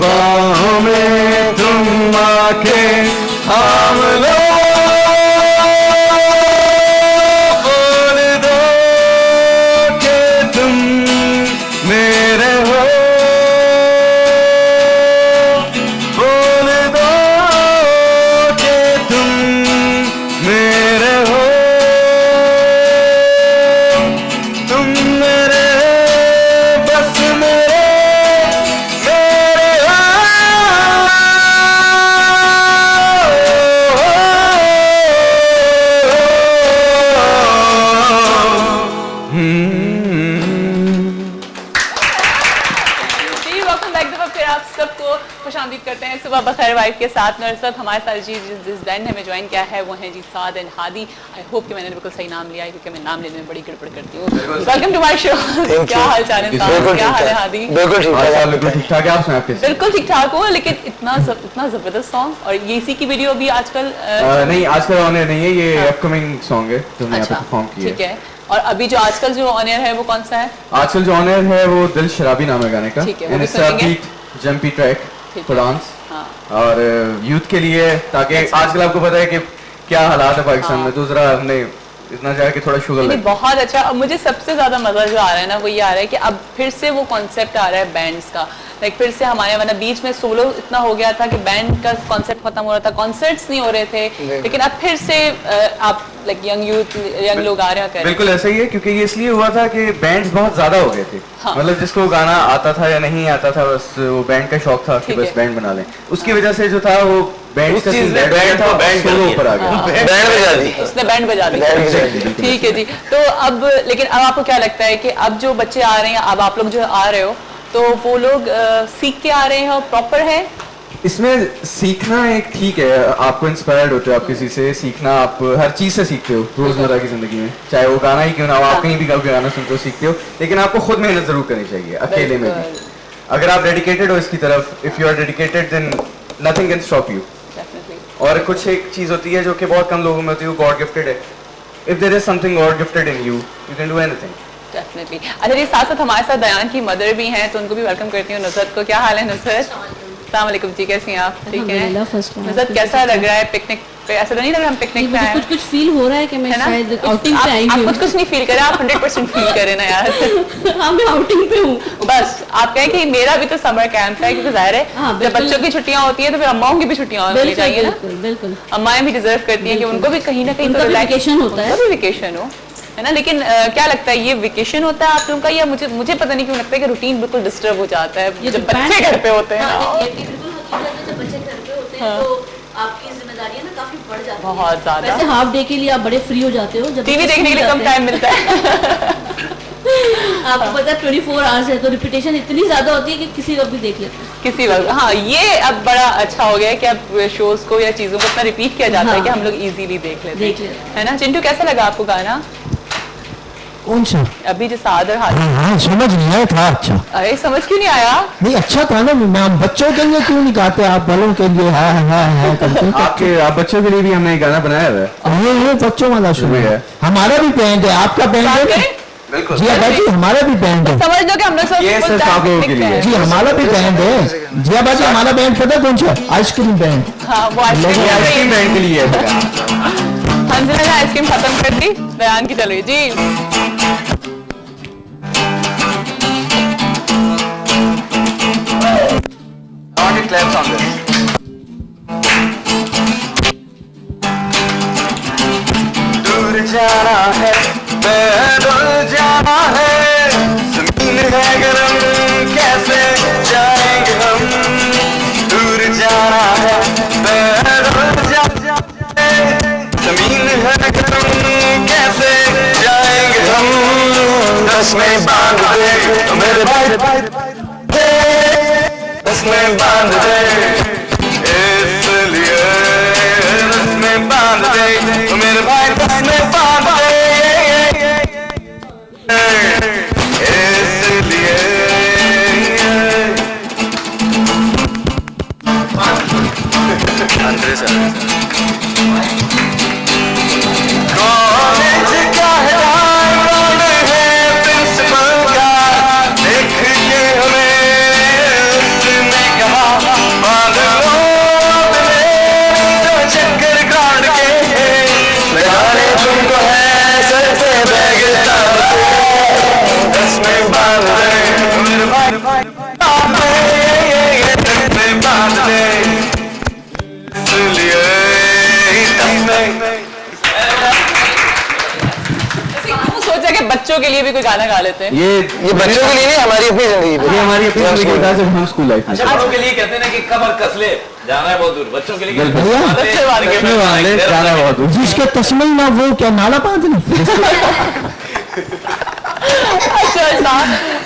बाहों में तुम आके थाम लो, बोल दो कि तुम मेरे हो, बोल दो कि तुम मेरे हो, तुम मेरे बस मेरे खुशामदीद करते हैं सुबह बखैर वाइफ के साथ। और इस वक्त हमारे साथ जी जिस बैंड ने हमें ज्वाइन किया है वो है जी साद एंड हादी। आई होप कि मैंने बिल्कुल सही नाम लिया है क्योंकि मैं नाम लेने में बड़ी गड़बड़ करती हूँ। Welcome to my show. क्या हाल चाल है साद, क्या हाल है हादी? बिल्कुल ठीक ठाक है। आप सुनाओ? बिल्कुल ठीक ठाक हो, लेकिन इतना जबरदस्त सॉन्ग। और ये इसी की वीडियो अभी आजकल नहीं, आजकल ऑन एयर नहीं है, ये अपकमिंग सॉन्ग है जो मैंने परफॉर्म किया है। ठीक है। और अभी जो आजकल जो ऑन एयर है वो कौन सा है? आजकल जो ऑन एयर है वो दिल शराबी नाम है गाने का। ठीक है, वो भी सुनेंगे। जंपी ट्रैक फॉर डांस और यूथ के लिए, ताकि आजकल आपको पता है कि क्या हालात है पाकिस्तान में, तो जरा हमने इतना चाहा कि थोड़ा शुगर लगे। बहुत अच्छा। और मुझे सबसे ज्यादा मजा जो आ रहा है ना वो ये आ रहा है कि अब फिर से वो कॉन्सेप्ट आ रहा है बैंड्स का। लाइक फिर से हमारे वरना बीच में सोलो इतना हो गया था कि बैंड का कॉन्सेप्ट खत्म हो रहा था, कॉन्सर्ट्स नहीं हो रहे थे, लेकिन अब फिर से आप लाइक यंग लोग आ रहे हैं। बिल्कुल ऐसा ही है, क्योंकि ये इसलिए हुआ था कि बैंड्स बहुत ज्यादा हो गए थे। मतलब जिसको गाना आता था या नहीं आता था, बस वो बैंड का शौक था कि बस बैंड बना लें, उसकी वजह से जो था वो बैंड का सोलो ऊपर आ गया, उसने बैंड बजा दी। ठीक है जी। तो अब लेकिन अब आपको क्या लगता है कि अब जो बच्चे आ रहे हैं, अब आप लोग जो आ रहे हो, तो वो लोग सीख के आ रहे हैं और प्रॉपर है? इसमें सीखना एक ठीक है, आपको इंस्पायर्ड होते हो, आप किसी से सीखना, आप हर चीज से सीखते हो रोजमर्रा की जिंदगी में, चाहे वो गाना ही क्यों ना हो, आप कहीं भी गाना सुनते हो सीखते हो, लेकिन आपको खुद मेहनत जरूर करनी चाहिए, अकेले में भी। अगर आप डेडिकेटेड हो इसकी तरफ, if you are dedicated then nothing can stop you. और कुछ एक चीज होती है जो कि बहुत कम लोगों में होती है, वो गॉड गिफ्टेड है। If there is something God gifted in you, you can do anything. Definitely. अच्छा जी, साथ साथ हमारे साथ दयान की मदर भी हैं, तो उनको भी वेलकम करती हूँ। नुसरत को, क्या हाल है नुसरत? अस्सलाम वालेकुम जी, कैसी हैं आप? ठीक है। नुसरत कैसा लग रहा है पिकनिक पे? ऐसा तो नहीं लग रहा हम पिकनिक पे आए हैं? कुछ फील हो रहा है कि मैं शायद आउटिंग पे आई हूं। आप कुछ नहीं फील करें, आप 100% फील करें ना यार। हाँ, मैं आउटिंग पे हूँ। बस आप कहें कि मेरा भी तो समर कैंप है, क्योंकि जाहिर है जब बच्चों की छुट्टियां होती है तो फिर अम्माओं की भी छुट्टियां होनी चाहिए ना। बिल्कुल, अम्माएं भी डिजर्व करती हैं कि उनको भी कहीं ना कहीं वेकेशन होता है, वेकेशन हो, है ना। लेकिन क्या लगता है, ये वेकेशन होता है आप लोगों का, या मुझे पता नहीं क्यों लगता है कि रूटीन बिल्कुल डिस्टर्ब हो जाता है जब बच्चे घर पे होते हैं? जब बच्चे घर पे होते हैं तो आपकी जिम्मेदारियां ना काफी बढ़ जाती हैं। बहुत ज्यादा। वैसे हाफ डे के लिए आप बड़े फ्री हो जाते हो, जब टीवी देखने के लिए कम टाइम मिलता है। आपको पता है 24 आवर्स है, तो रिपीटेशन इतनी ज्यादा होती है कि किसी वक्त भी देख लेते हैं। किसी वक्त, हाँ, ये अब बड़ा अच्छा हो गया है कि अब शोज को या चीजों को इतना रिपीट किया जाता है कि हम लोग इजीली देख लेते हैं, है ना। चिंटू, कैसा लगा आपको गाना? कौन सा? अभी जो सादर हाथ। हाँ, समझ नहीं आया था। अच्छा, अरे समझ क्यों नहीं आया? नहीं, अच्छा था ना। मैम बच्चों के लिए क्यों नहीं गाते आप, बड़ों के लिए है करते? आप बच्चों के लिए भी हमने गाना बनाया है। ये बच्चों वाला सुनो है। हमारा भी बैंड है, आपका बैंड है? बिल्कुल जी बाजी, हमारा भी बैंड है। समझ लो कि हम लोग सब जी, हमारा भी बैंड है। जी बाजी, हमारा बैंड पता कौन सा? Ice cream band. हाँ, वो आइसक्रीम बैंड के लिए है। हमने आइसक्रीम खत्म कर दी, बयान की चल रही जी। Claps on this. दूर जाना है, पैदल जाना है, जमीन है गरम, कैसे जाएंगे हम? दूर जाना है, पैदल जाना है, जमीन है गरम, कैसे जाएंगे हम? दस में बांध दे मेरे भाई, दस में बांध दे, इसलिए दस में बांध दे मेरे भाई, दस में बांध दे, इसलिए कॉलेज का है प्रिंसिपल का, देख के हमें उसने कहा बच्चों के लिए भी कोई गाना गा लेते हैं। ये बच्चों के लिए नहीं, हमारी अपनी जिंदगी पे। ये हमारी अपनी जिंदगी होता है जब हम स्कूल लाइफ में। अच्छा बड़ों के लिए कहते हैं ना कि कमर कस ले, जाना है बहुत दूर। बच्चों के लिए बिल्कुल। कहते हैं, बच्चे वाले के जाना है जाना है बहुत दूर। जिसके तस्मै ना वो क्या नाला बांध ले। अच्छा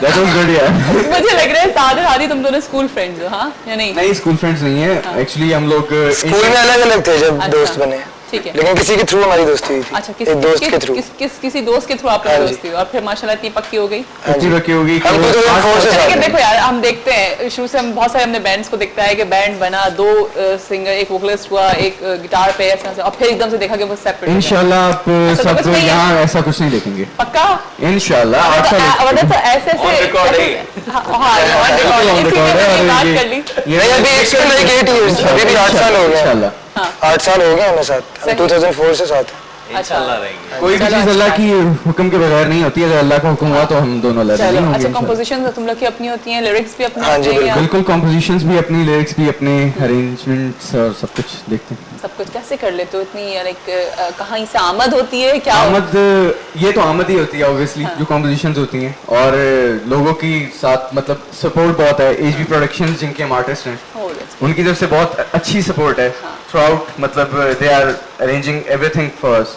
That was good, yeah. मुझे लग रहा है साद और हादी तुम दोनों स्कूल फ्रेंड्स हो, हाँ या नहीं? नहीं स्कूल फ्रेंड्स नहीं है एक्चुअली, हम लोग स्कूल में अलग अलग थे जब अच्छा, दोस्त बने, ठीक है। लेकिन किसी के थ्रू हमारी दोस्ती हुई थी। अच्छा एक दोस्त के थ्रू। किसी दोस्त के थ्रू आप लोग हाँ जी। दोस्ती हो और फिर माशाल्लाह इतनी पक्की हो गई। अच्छी रखी होगी कि हम वो- 2004 से साथ लेकिन हैं। देखो यार हम देखते हैं शुरू से हम बहुत सारे हमने बैंड्स को देखता है कि बैंड बना, दो सिंगर, एक वोकलिस्ट हुआ, एक गिटार पे ऐसे और फिर एकदम से देखा कि वो सेपरेट। इंशाल्लाह आप तो सब कुछ नहीं है। यहाँ ऐसा कुछ नहीं देखेंगे पक्का? इंशाल्लाह। आप सब वरना तो ऐसे On record है। हाँ on record, on इसी record पे है मैंने और बात ये- कर ली। नहीं, अभी it's been like 8 years, अभी भी 8 साल हो गए। इंशाल्लाह 8 साल हो गए हमें साथ, हम सही। 2004 से साथ हैं। इंशाल्लाह रहेंगे। कोई भी चीज अल्लाह की हुक्म के बगैर नहीं होती है, अगर अल्लाह का हुक्म हुआ तो हम दोनों अल्लाह चलो नहीं होंगे अच्छा, इंशाल्लाह। कंपोजिशन तुम लोग की अपनी होती हैं, लिरिक्स भी अपने हाँ जी, होते हैं या बिल्कुल कॉम्पोजिशंस भी अपनी, लिरिक्स भी अपने, अरेंजमेंट्स और सब कुछ देखते हैं। सब कुछ कैसे कर लेते हो इतनी लाइक कहाँ से आमद होती है क्या? आमद, ये तो आमद ही होती है ऑब्वियसली जो कॉम्पोजिशंस होती हैं, और लोगों की साथ मतलब सपोर्ट बहुत है। एचबी प्रोडक्शंस जिनके हम आर्टिस्ट हैं Oh, that's उनकी तरफ से बहुत अच्छी सपोर्ट है थ्रू आउट, मतलब they are arranging everything for us.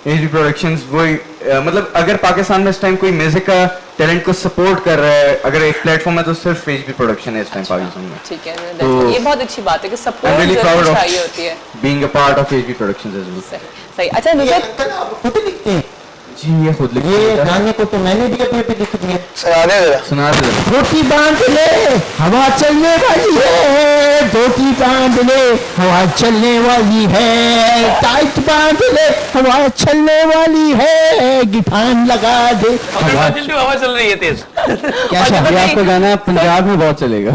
HB productions वही मतलब अगर पाकिस्तान में इस टाइम कोई म्यूजिक का टैलेंट को सपोर्ट कर रहा है, अगर एक प्लेटफॉर्म है तो सिर्फ एचबी प्रोडक्शन है इस टाइम पाकिस्तान में। ठीक है, तो- ये बहुत अच्छी बात है कि I'm सपोर्ट really proud जरूर of चाहिए होती है। being a part of HB Productions as well. सही सही। अच्छा नुसरत, आप खुद लिखते हैं? जी ये खुद लिखते ये हैं। गाने को तो मैंने भी अपने पे लिख दिया। सुना दे जरा। सुना दे जरा। धोती बांध ले हवा चलने वाली है, धोती बांध ले हवा चलने वाली है, टाइट बांध ले हवा चलने वाली है, गिटार लगा दे हवा। हवा चल रही है तेज। कैसा? ये आपका गाना पंजाब में बहुत चलेगा।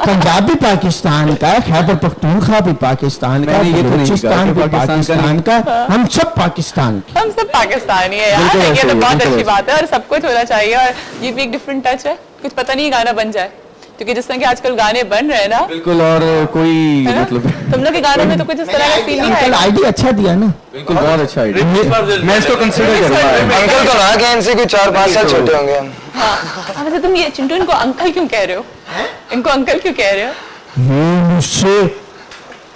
पंजाब भी पाकिस्तान का है, खैबर पख्तूनख्वा भी पाकिस्तान का, मैंने ये तो नहीं बलूचिस्तान कहा भी कि पाकिस्तान का, हम सब पाकिस्तान के। हम सब पाकिस्तानी है यार, बिल्कुल ये ऐसे तो ही, बहुत बिल्कुल अच्छी ऐसे। बात है और सब कुछ होना चाहिए। और ये भी एक डिफरेंट टच है, कुछ पता नहीं गाना बन जाए, क्योंकि जिस तरह के आजकल गाने बन रहे हैं ना, बिल्कुल, और कोई है ना? मतलब तुम लोग के गानों में तो कुछ इस तरह का फील नहीं अंकल आएगा। आईडी अच्छा दिया ना। बिल्कुल बहुत अच्छा आइडिया, मैं इसको कंसिडर करूंगा। अंकल तो ना कहें, इनसे कोई 4-5 साल छोटे होंगे हम। हाँ वैसे तुम ये चिंटू इनको अंकल क्यों कह रहे हो? इनको अंकल क्यों कह रहे हो? ये मुझसे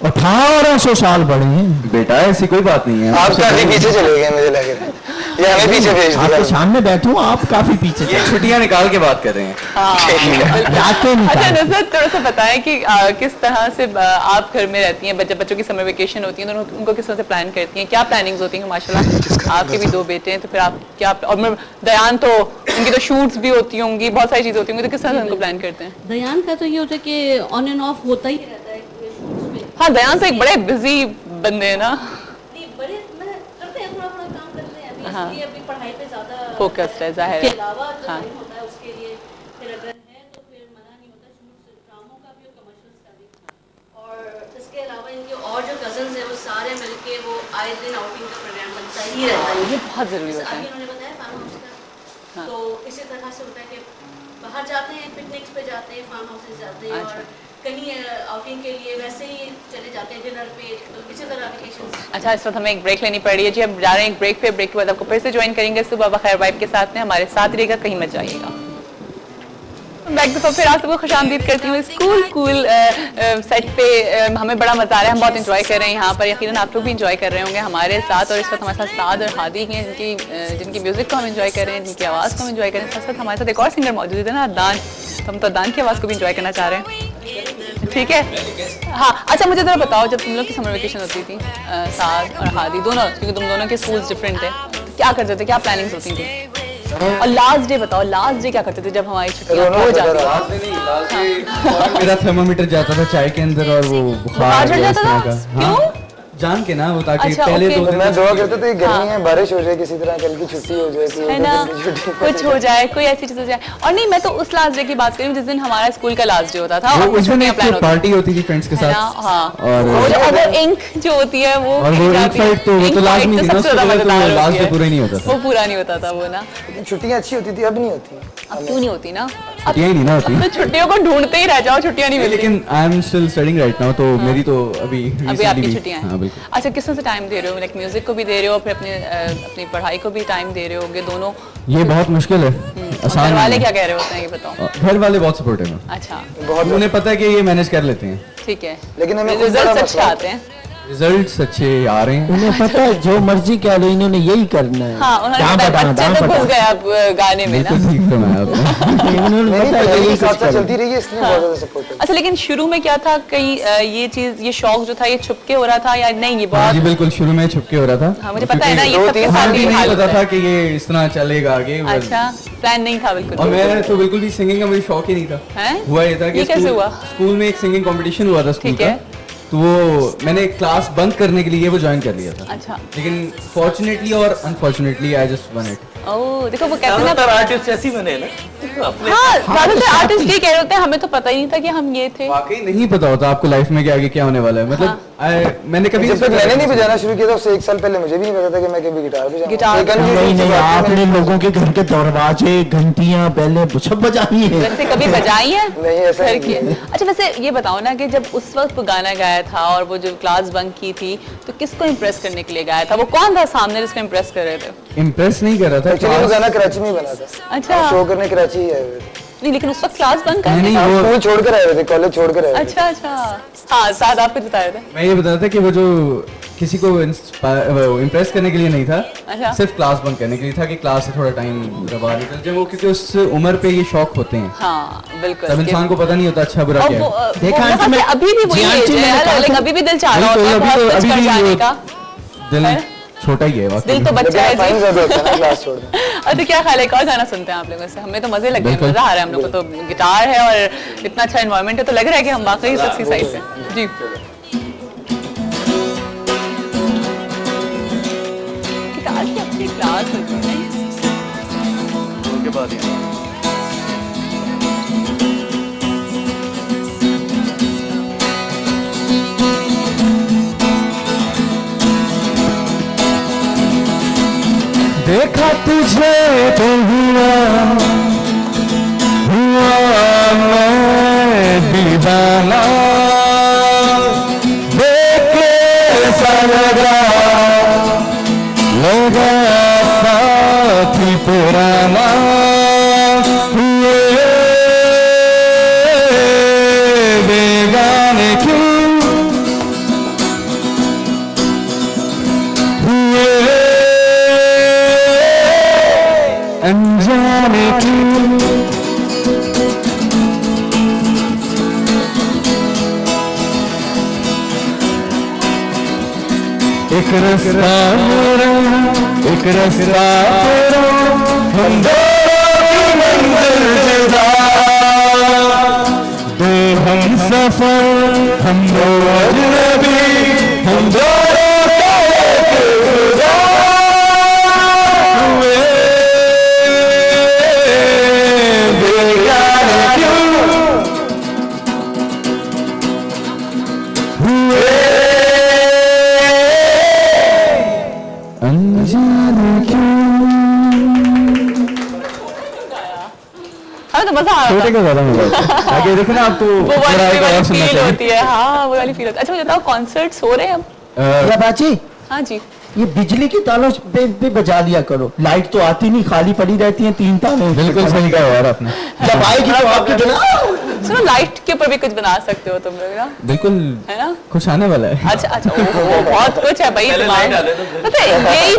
1800 साल बड़े हैं। बेटा ऐसी कोई बात नहीं है। आप काफी पीछे चले गए मुझे लग रहा है, ये हमें पीछे भेज आपके दिया। सामने बैठे हूँ, आप काफी पीछे ये छुट्टियां निकाल के बात कर रहे हैं। हाँ बिल्कुल। जाते नहीं अच्छा जाते। नुसरत, थोड़ा सा बताएं कि किस तरह से आप घर में रहती हैं, बच्चों की समर वेकेशन होती है तो उनको किस तरह से प्लान करती हैं, क्या प्लानिंग्स होती हैं? माशाल्लाह आपके भी 2 बेटे हैं, तो फिर आप क्या, और दयान तो उनकी तो शूट्स भी होती होंगी, बहुत सारी चीजें होती होंगी, तो किस तरह से उनको प्लान करते हैं? दयान का तो ये होता है कि ऑन एंड ऑफ होता ही रहता है शूट्स में। हाँ दयान तो एक बड़े बिजी बंदे हैं ना, नहीं, बड़े मतलब करते हैं, थोड़ा थोड़ा काम करते हैं अभी, हाँ। इसलिए अभी पढ़ाई पे ज्यादा फोकस्ड है, जाहिर के है। अलावा जो हाँ। टाइम होता है उसके लिए फिर अगर है तो फिर मना नहीं होता, शूट्स ड्रामों का भी और कमर्शियल्स का भी। और इसके अलावा इनके और जो कजन्स हैं वो सारे मिलके वो आए दिन आउटिंग का प्रोग्राम बनता ही रहता है। ये बहुत जरूरी जैसे होता अभी है। उन्होंने बताया फार्म हाउस का, हाँ। तो इसी तरह से होता है कि बाहर जाते हैं, पिकनिक्स पे जाते हैं, फार्म हाउसेस जाते हैं, अच्छा। और कहीं आउटिंग के लिए वैसे ही चले जाते हैं डिनर पे, तो इसी तरह वेकेशंस। अच्छा इस वक्त हमें एक ब्रेक लेनी पड़ रही है जी, हम जा रहे हैं एक ब्रेक पे, ब्रेक के बाद आपको फिर से ज्वाइन करेंगे सुबह बखैर वाइब के साथ में, हमारे साथ रहिएगा, कहीं मत जाइएगा। बैक दफा फिर आप सबको खुशामदीद करती हूँ कूल सेट पे। हमें बड़ा मजा आ रहा है, हम बहुत इंजॉय कर रहे हैं यहाँ पर, यकीनन आप लोग भी इंजॉय कर रहे होंगे हमारे साथ। और इस वक्त हमारे साथ साद और हादी हैं, जिनकी म्यूजिक को हम इंजॉय कर रहे हैं, जिनकी आवाज़ को हम इंजॉय कर रहे हैं। साथ साथ हमारे साथ एक और सिंगर मौजूद है ना, अदनान, तो हम तो अदनान की आवाज़ को भी इंजॉय करना चाह रहे हैं, ठीक है? हाँ अच्छा मुझे जरा बताओ, जब तुम लोग की समर वेकेशन होती थी साद और हादी दोनों, क्योंकि तुम दोनों के स्कूल्स डिफरेंट थे, क्या करते थे, क्या प्लानिंग्स होती थी? और लास्ट डे बताओ, लास्ट डे क्या करते थे जब हमारी छुट्टियां हो जाती? मेरा थर्मामीटर जाता था चाय के अंदर और वो बुखार चढ़ जाता था? क्यों? जान के ना वो, ताकि अच्छा, पहले ओके। 2 दिन मैं दुआ करता था गर्मी हाँ। है, बारिश हो जाए, किसी तरह कल की छुट्टी हो जाए, कि है ना, कल की छुट्टी कुछ हो जाए, कोई ऐसी चीज हो जाए। और नहीं, मैं तो उस लास्ट डे की बात करी जिस दिन हमारा स्कूल का लास्ट डे होता था और वो उस दिन छुट्टियां एक प्लान होती पार्टी होती थी फ्रेंड्स के है ना, साथ, हाँ। और वो जो अगर इंक जो होती है वो और वो इंक फाइट तो वो तो लाजमी थी ना, उससे पहले तो वो लास्ट डे पूरा ही नहीं होता था। वो पूरा नहीं होता था वो ना। लेकिन छुट्टियां अच्छी होती थी, अब नहीं होती। अब क्यों नहीं होती ना? छुट्टियां ही नहीं ना होती। तो छुट्टियों को ढूंढते ही रह जाओ, छुट्टियां नहीं मिलती। लेकिन I am still studying right now, तो मेरी तो अभी अभी recently आपकी भी- छुट्टियां हाँ हैं। बिल्कुल। अच्छा, किस तरह से टाइम दे रहे हो? लाइक म्यूजिक को भी दे रहे हो, फिर अपनी पढ़ाई को भी टाइम दे रहे होगे, दोनों? ये बहुत मुश्किल है, और आसान घर वाले नहीं क्या कह रहे होते हैं ये बताओ? है। घर वाले बहुत सपोर्टिव हैं, अच्छा, बहुत उन्हें पता है कि ये मैनेज कर लेते हैं, ठीक है। लेकिन हमें खुद बड़ा रिजल्ट अच्छे मसला है। आते हैं। रिजल्ट्स अच्छे आ रहे हैं। उन्हें पता है जो मर्जी कह लो, इन्होंने यही करना है। हाँ, उन्होंने दाम बताया, पटाना, बच्चे दाम तो घुस पटाना। गए अब गाने में ना। बिल्कुल ठीक करवाया आपने। उन्होंने नहीं पता है पहले यही के कुछ साथ साथ करना चलती रही है, इसलिए बहुत ज्यादा सपोर्ट है। अच्छा, लेकिन शुरू में क्या था, कहीं ये चीज, ये शौक जो था, ये छुपके हो रहा था या नहीं? ये हाँ जी बहुत, बिल्कुल, शुरू में छुपके हो रहा था। हाँ मुझे पता है ना, ये दो सबके तीन साथ हमें भी यही नहीं हाल पता होता था है। कि ये इस तरह चलेगा आगे। अच्छा, प्लान नहीं था बिल्कुल। और मैं तो बिल्कुल भी सिंगिंग का मुझे शौक ही नहीं था। हैं? हुआ ये था कि ये कैसे हुआ? स्कूल में एक सिंगिंग कंपटीशन हुआ था स्कूल ठीक का, है। तो वो मैंने क्लास बंक करने के लिए वो ज्वाइन कर लिया था। अच्छा, लेकिन फॉर्चुनेटली और unfortunately I just won it. Oh देखो वो कहते हैं ज्यादातर ना, आर्टिस्ट ऐसी बने ना अपने। हाँ ज्यादातर आर्टिस्ट ये कह रहे होते हैं, हमें तो पता ही नहीं था कि हम ये थे। वाकई नहीं पता होता आपको लाइफ में कि आगे क्या होने वाला है। मतलब मैंने कभी जब तक मैंने नहीं बजाना शुरू किया था, उससे 1 साल पहले मुझे भी नहीं पता था कि मैं कभी गिटार बजाऊंगा। गिटार- एक अनयूजुअल नहीं सी नहीं, बात है, आपने मैंने- लोगों के घर के दरवाजे, घंटियां, बेलें सब बजाई है। वैसे कभी बजाई है? नहीं, ऐसा घर नहीं की? अच्छा, वैसे ये बताओ ना कि जब उस वक्त गाना गाया था और वो जो क्लास बंक की थी, तो किसको इम्प्रेस करने के लिए गाया था? वो कौन था सामने जिसको इम्प्रेस कर रहे थे? इम्प्रेस नहीं कर रहा था। एक्चुअली वो गाना कराची में ही बना था। अच्छा, शो करने कराची ही आए हुए थे। नहीं लेकिन उस वक्त क्लास बंक नहीं, करने? नहीं, आप वो- स्कूल छोड़कर आए हुए थे, कॉलेज छोड़कर आए हुए थे। अच्छा अच्छा, हाँ साथ आप कुछ बता रहे थे। मैं ये बता रहा था कि वो जो किसी को इम्प्रेस करने के लिए नहीं था, अच्छा। सिर्फ क्लास बंक करने के लिए था कि क्लास से थोड़ा टाइम बाहर निकल जाए वो, क्योंकि उस उम्र पे ये शौक होते हैं। हाँ बिल्कुल। तब इंसान को पता नहीं होता अच्छा बुरा और क्या वो, है। देखा वो आंटी, वहाँ से मैं- अभी भी वही जी आंटी, एज मैंने है, कहा लेकिन था- अभी भी दिल चाह रहा वही तो, होता है अभी बहुत तो- कुछ अभी कर भी जाने वो- का। दिल है? छोटा ही है वाकई दिल तो में। बच्चा है फाइन जी। ज्यादा होता है ना क्लास छोड़ना। अच्छा, क्या ख्याल है, एक और गाना सुनते हैं आप लोगों से? हमें तो मजे लग गए, बिल्कुल। मजा आ रहा है हम लोग को। तो गिटार है और इतना अच्छा एनवायरनमेंट है, तो लग रहा है कि हम वाकई सबकी साइड से। जी गिटार की अपनी क्लास होती है। उनके बाद ही देखा तुझे तो हुआ मैं दीवाना, देख के ऐसा लगा साथी पुराना, हुए बेगाने क्यों हुए अनजाने क्यों। एक रास्ता मेरा, एक रास्ता तेरा, हम दोनों की मंजिल जुदा, दो हम सफर, हम दो अजनबी, हम दोनों का एक खुदा, हुए बेगाने क्यों हुए अनजाने क्यों। हमें तो मजा आ रहा छोटे था। का ज्यादा मजा आता है। आगे देखो ना आपको वो पूरा एक वाली और सुनना फील चाहिए। होती है, हाँ वो वाली फील होती है। अच्छा मुझे बताओ, कॉन्सर्ट्स हो रहे हैं अब? या बाची, हाँ जी। ये बिजली की तालों पे बजा लिया करो, लाइट तो आती नहीं, खाली पड़ी रहती है 3 ताले। बिल्कुल सही कहा यार आपने। जब आएगी तो आपकी जगह सुनो, लाइट के ऊपर भी कुछ बना सकते हो तुम लोग ना, बिल्कुल है ना? कुछ आने वाला है। अच्छा अच्छा, ओ, बहुत कुछ है भाई पहले दिमाग लाइट में। डाले तो फिर- पता है, यही